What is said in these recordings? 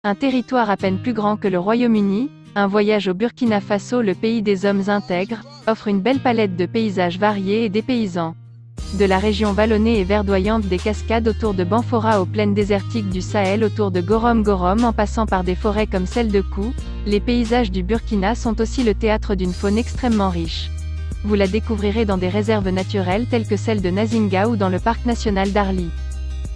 Un territoire à peine plus grand que le Royaume-Uni, un voyage au Burkina Faso, le pays des hommes intègres, offre une belle palette de paysages variés et dépaysants. De la région vallonnée et verdoyante des cascades autour de Banfora aux plaines désertiques du Sahel autour de Gorom-Gorom en passant par des forêts comme celle de Kou, les paysages du Burkina sont aussi le théâtre d'une faune extrêmement riche. Vous la découvrirez dans des réserves naturelles telles que celle de Nazinga ou dans le parc national d'Arli.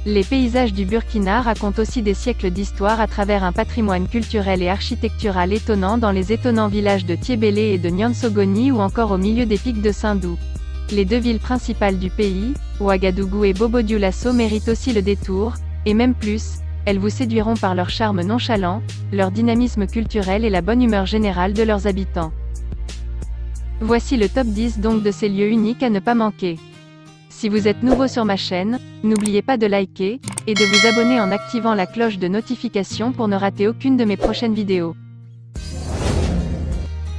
Les paysages du Burkina racontent aussi des siècles d'histoire à travers un patrimoine culturel et architectural étonnant dans les étonnants villages de Tiébélé et de Niansogoni ou encore au milieu des pics de Sindou. Les deux villes principales du pays, Ouagadougou et Bobo-Dioulasso, méritent aussi le détour, et même plus, elles vous séduiront par leur charme nonchalant, leur dynamisme culturel et la bonne humeur générale de leurs habitants. Voici le top 10 donc de ces lieux uniques à ne pas manquer. Si vous êtes nouveau sur ma chaîne, n'oubliez pas de liker, et de vous abonner en activant la cloche de notification pour ne rater aucune de mes prochaines vidéos.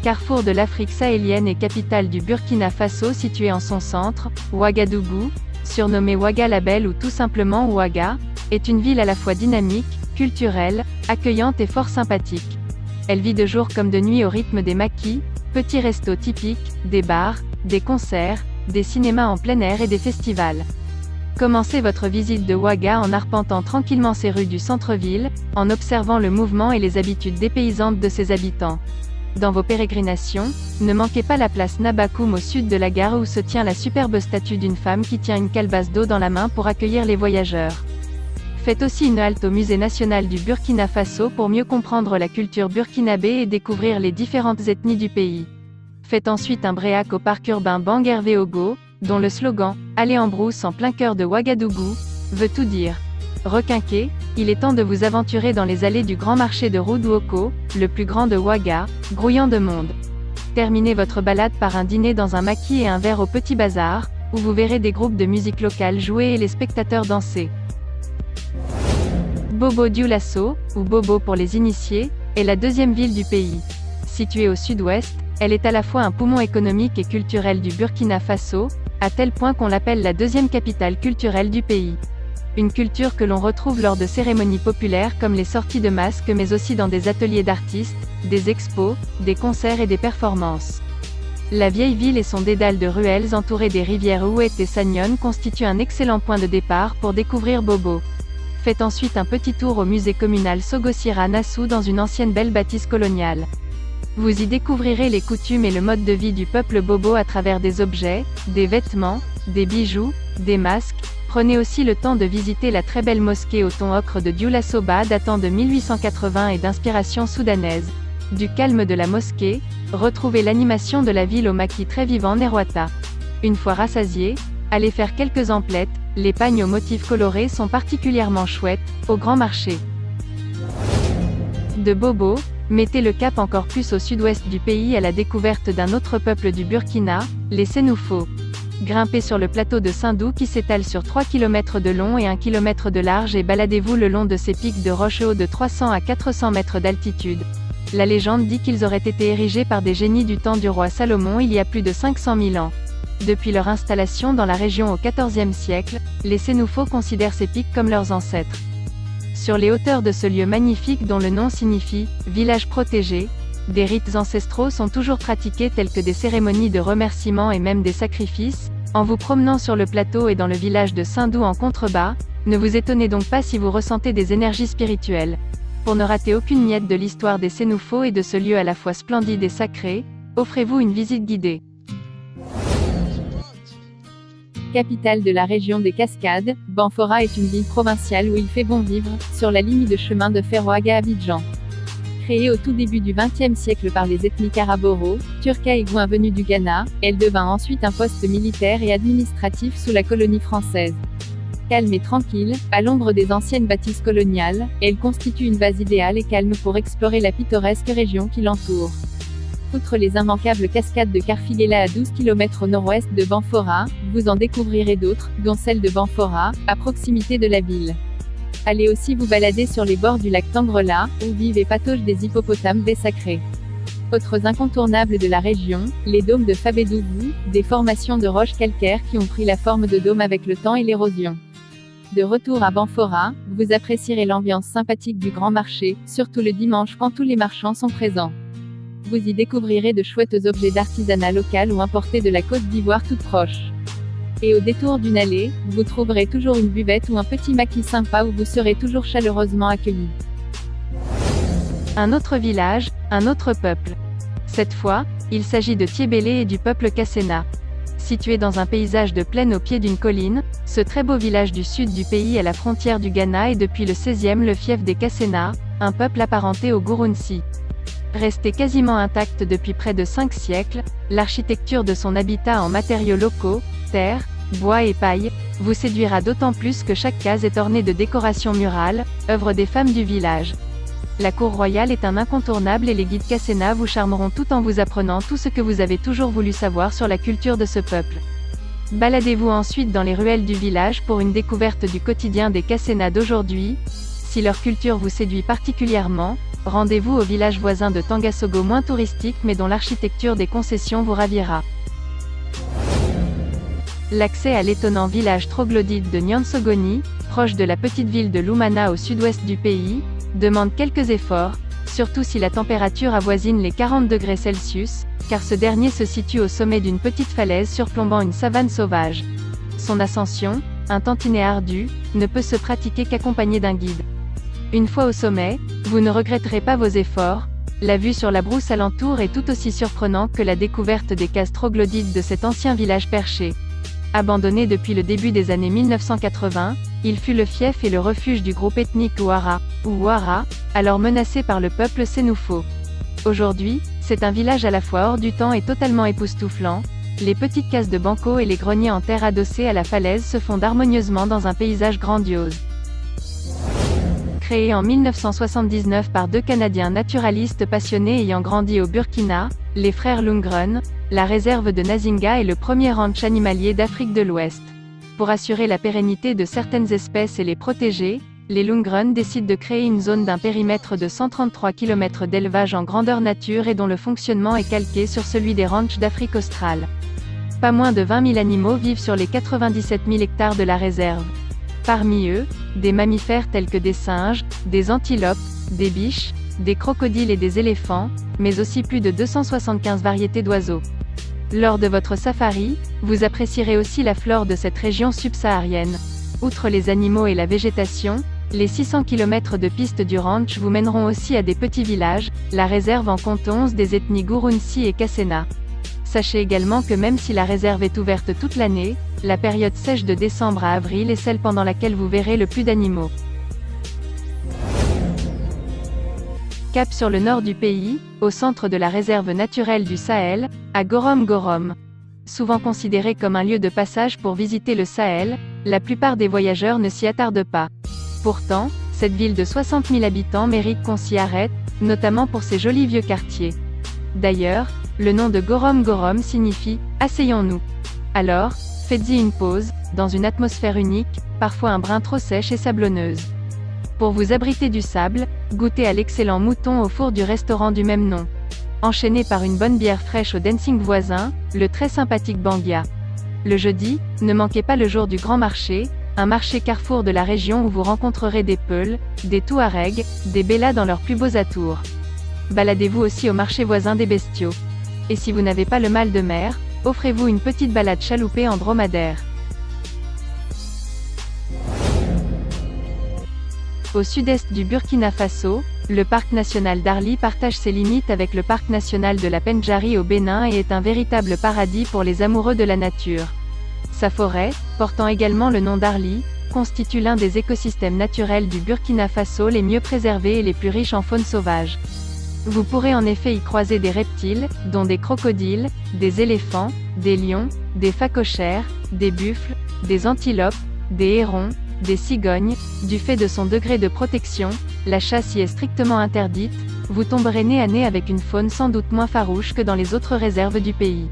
Carrefour de l'Afrique sahélienne et capitale du Burkina Faso située en son centre, Ouagadougou, surnommée Ouaga la Belle ou tout simplement Ouaga, est une ville à la fois dynamique, culturelle, accueillante et fort sympathique. Elle vit de jour comme de nuit au rythme des maquis, petits restos typiques, des bars, des concerts, des cinémas en plein air et des festivals. Commencez votre visite de Ouaga en arpentant tranquillement ses rues du centre-ville, en observant le mouvement et les habitudes dépaysantes de ses habitants. Dans vos pérégrinations, ne manquez pas la place Nabakoum au sud de la gare où se tient la superbe statue d'une femme qui tient une calebasse d'eau dans la main pour accueillir les voyageurs. Faites aussi une halte au musée national du Burkina Faso pour mieux comprendre la culture burkinabé et découvrir les différentes ethnies du pays. Faites ensuite un bréac au parc urbain Banguervé Ogo, dont le slogan « Allez en brousse en plein cœur de Ouagadougou » veut tout dire. Requinqué, il est temps de vous aventurer dans les allées du grand marché de Roudouoko, le plus grand de Ouaga, grouillant de monde. Terminez votre balade par un dîner dans un maquis et un verre au petit bazar, où vous verrez des groupes de musique locale jouer et les spectateurs danser. Bobo-Dioulasso, ou Bobo pour les initiés, est la deuxième ville du pays. Située au sud-ouest, elle est à la fois un poumon économique et culturel du Burkina Faso, à tel point qu'on l'appelle la deuxième capitale culturelle du pays. Une culture que l'on retrouve lors de cérémonies populaires comme les sorties de masques mais aussi dans des ateliers d'artistes, des expos, des concerts et des performances. La vieille ville et son dédale de ruelles entourées des rivières Ouette et Sagnon constituent un excellent point de départ pour découvrir Bobo. Faites ensuite un petit tour au musée communal Sogosira Nassou dans une ancienne belle bâtisse coloniale. Vous y découvrirez les coutumes et le mode de vie du peuple Bobo à travers des objets, des vêtements, des bijoux, des masques. Prenez aussi le temps de visiter la très belle mosquée au ton ocre de Dioulasso-Ba datant de 1880 et d'inspiration soudanaise. Du calme de la mosquée, retrouvez l'animation de la ville au maquis très vivant Nerwata. Une fois rassasié, allez faire quelques emplettes, les pagnes aux motifs colorés sont particulièrement chouettes, au grand marché. De Bobo, mettez le cap encore plus au sud-ouest du pays à la découverte d'un autre peuple du Burkina, les Sénoufos. Grimpez sur le plateau de Sindou qui s'étale sur 3 km de long et 1 km de large et baladez-vous le long de ces pics de roches hauts de 300 à 400 mètres d'altitude. La légende dit qu'ils auraient été érigés par des génies du temps du roi Salomon il y a plus de 500 000 ans. Depuis leur installation dans la région au XIVe siècle, les Sénoufos considèrent ces pics comme leurs ancêtres. Sur les hauteurs de ce lieu magnifique dont le nom signifie « village protégé », des rites ancestraux sont toujours pratiqués tels que des cérémonies de remerciement et même des sacrifices. En vous promenant sur le plateau et dans le village de Sindou en contrebas, ne vous étonnez donc pas si vous ressentez des énergies spirituelles. Pour ne rater aucune miette de l'histoire des Sénoufos et de ce lieu à la fois splendide et sacré, offrez-vous une visite guidée. Capitale de la région des Cascades, Banfora est une ville provinciale où il fait bon vivre, sur la ligne de chemin de fer Ouaga-Abidjan. Créée au tout début du XXe siècle par les ethnies Karaboro, Turca et Gouin venus du Ghana, elle devint ensuite un poste militaire et administratif sous la colonie française. Calme et tranquille, à l'ombre des anciennes bâtisses coloniales, elle constitue une base idéale et calme pour explorer la pittoresque région qui l'entoure. Outre les immanquables cascades de Karfigela à 12 km au nord-ouest de Banfora, vous en découvrirez d'autres, dont celle de Banfora, à proximité de la ville. Allez aussi vous balader sur les bords du lac Tangrela, où vivent et pataugent des hippopotames baies sacrés. Autres incontournables de la région, les dômes de Fabédougou, des formations de roches calcaires qui ont pris la forme de dômes avec le temps et l'érosion. De retour à Banfora, vous apprécierez l'ambiance sympathique du grand marché, surtout le dimanche quand tous les marchands sont présents. Vous y découvrirez de chouettes objets d'artisanat local ou importés de la Côte d'Ivoire toute proche. Et au détour d'une allée, vous trouverez toujours une buvette ou un petit maquis sympa où vous serez toujours chaleureusement accueillis. Un autre village, un autre peuple. Cette fois, il s'agit de Tiébélé et du peuple Kassena. Situé dans un paysage de plaine au pied d'une colline, ce très beau village du sud du pays à la frontière du Ghana est depuis le XVIe le fief des Kassena, un peuple apparenté aux Gurunsi. Resté quasiment intact depuis près de 5 siècles, l'architecture de son habitat en matériaux locaux, terre, bois et paille, vous séduira d'autant plus que chaque case est ornée de décorations murales, œuvres des femmes du village. La cour royale est un incontournable et les guides Kassena vous charmeront tout en vous apprenant tout ce que vous avez toujours voulu savoir sur la culture de ce peuple. Baladez-vous ensuite dans les ruelles du village pour une découverte du quotidien des Kassena d'aujourd'hui. Si leur culture vous séduit particulièrement, rendez-vous au village voisin de Tangasogo moins touristique mais dont l'architecture des concessions vous ravira. L'accès à l'étonnant village troglodyte de Nyansogoni, proche de la petite ville de Lumana au sud-ouest du pays, demande quelques efforts, surtout si la température avoisine les 40 degrés Celsius, car ce dernier se situe au sommet d'une petite falaise surplombant une savane sauvage. Son ascension, un tantinet ardu, ne peut se pratiquer qu'accompagné d'un guide. Une fois au sommet, vous ne regretterez pas vos efforts, la vue sur la brousse alentour est tout aussi surprenante que la découverte des cases troglodytes de cet ancien village perché. Abandonné depuis le début des années 1980, il fut le fief et le refuge du groupe ethnique Ouara, ou Ouara, alors menacé par le peuple Sénoufo. Aujourd'hui, c'est un village à la fois hors du temps et totalement époustouflant. Les petites cases de banco et les greniers en terre adossés à la falaise se fondent harmonieusement dans un paysage grandiose. Créé en 1979 par 2 Canadiens naturalistes passionnés ayant grandi au Burkina, les frères Lundgren, la réserve de Nazinga est le premier ranch animalier d'Afrique de l'Ouest. Pour assurer la pérennité de certaines espèces et les protéger, les Lundgren décident de créer une zone d'un périmètre de 133 km d'élevage en grandeur nature et dont le fonctionnement est calqué sur celui des ranchs d'Afrique australe. Pas moins de 20 000 animaux vivent sur les 97 000 hectares de la réserve. Parmi eux, des mammifères tels que des singes, des antilopes, des biches, des crocodiles et des éléphants, mais aussi plus de 275 variétés d'oiseaux. Lors de votre safari, vous apprécierez aussi la flore de cette région subsaharienne. Outre les animaux et la végétation, les 600 km de pistes du ranch vous mèneront aussi à des petits villages, la réserve en compte 11 des ethnies Gurunsi et Kassena. Sachez également que même si la réserve est ouverte toute l'année, la période sèche de décembre à avril est celle pendant laquelle vous verrez le plus d'animaux. Cap sur le nord du pays, au centre de la réserve naturelle du Sahel, à Gorom Gorom. Souvent considéré comme un lieu de passage pour visiter le Sahel, la plupart des voyageurs ne s'y attardent pas. Pourtant, cette ville de 60 000 habitants mérite qu'on s'y arrête, notamment pour ses jolis vieux quartiers. D'ailleurs, le nom de Gorom Gorom signifie « asseyons-nous ». Alors, faites-y une pause, dans une atmosphère unique, parfois un brin trop sèche et sablonneuse. Pour vous abriter du sable, goûtez à l'excellent mouton au four du restaurant du même nom. Enchaîné par une bonne bière fraîche au dancing voisin, le très sympathique Bangia. Le jeudi, ne manquez pas le jour du grand marché, un marché carrefour de la région où vous rencontrerez des Peuls, des Touaregs, des Bellas dans leurs plus beaux atours. Baladez-vous aussi au marché voisin des bestiaux. Et si vous n'avez pas le mal de mer, offrez-vous une petite balade chaloupée en dromadaire. Au sud-est du Burkina Faso, le parc national d'Arli partage ses limites avec le parc national de la Pendjari au Bénin et est un véritable paradis pour les amoureux de la nature. Sa forêt, portant également le nom d'Arli, constitue l'un des écosystèmes naturels du Burkina Faso les mieux préservés et les plus riches en faune sauvage. Vous pourrez en effet y croiser des reptiles, dont des crocodiles, des éléphants, des lions, des phacochères, des buffles, des antilopes, des hérons, des cigognes. Du fait de son degré de protection, la chasse y est strictement interdite, vous tomberez nez à nez avec une faune sans doute moins farouche que dans les autres réserves du pays.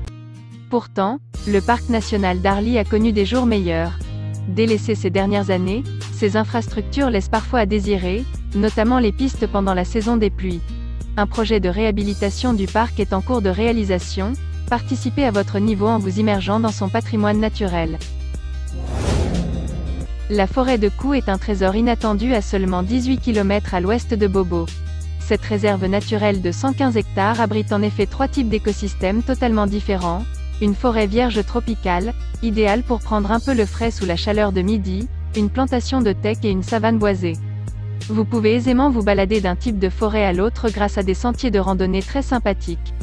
Pourtant, le parc national d'Arli a connu des jours meilleurs. Délaissé ces dernières années, ses infrastructures laissent parfois à désirer, notamment les pistes pendant la saison des pluies. Un projet de réhabilitation du parc est en cours de réalisation, participez à votre niveau en vous immergeant dans son patrimoine naturel. La forêt de Cou est un trésor inattendu à seulement 18 km à l'ouest de Bobo. Cette réserve naturelle de 115 hectares abrite en effet 3 types d'écosystèmes totalement différents. Une forêt vierge tropicale, idéale pour prendre un peu le frais sous la chaleur de midi, une plantation de teck et une savane boisée. Vous pouvez aisément vous balader d'un type de forêt à l'autre grâce à des sentiers de randonnée très sympathiques.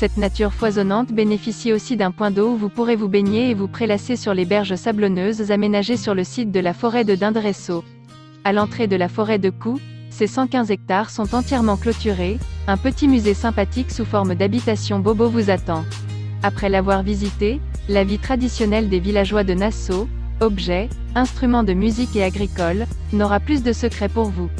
Cette nature foisonnante bénéficie aussi d'un point d'eau où vous pourrez vous baigner et vous prélasser sur les berges sablonneuses aménagées sur le site de la forêt de Dindresso. À l'entrée de la forêt de Cou, ces 115 hectares sont entièrement clôturés, un petit musée sympathique sous forme d'habitation bobo vous attend. Après l'avoir visité, la vie traditionnelle des villageois de Nassau, objets, instruments de musique et agricoles, n'aura plus de secrets pour vous.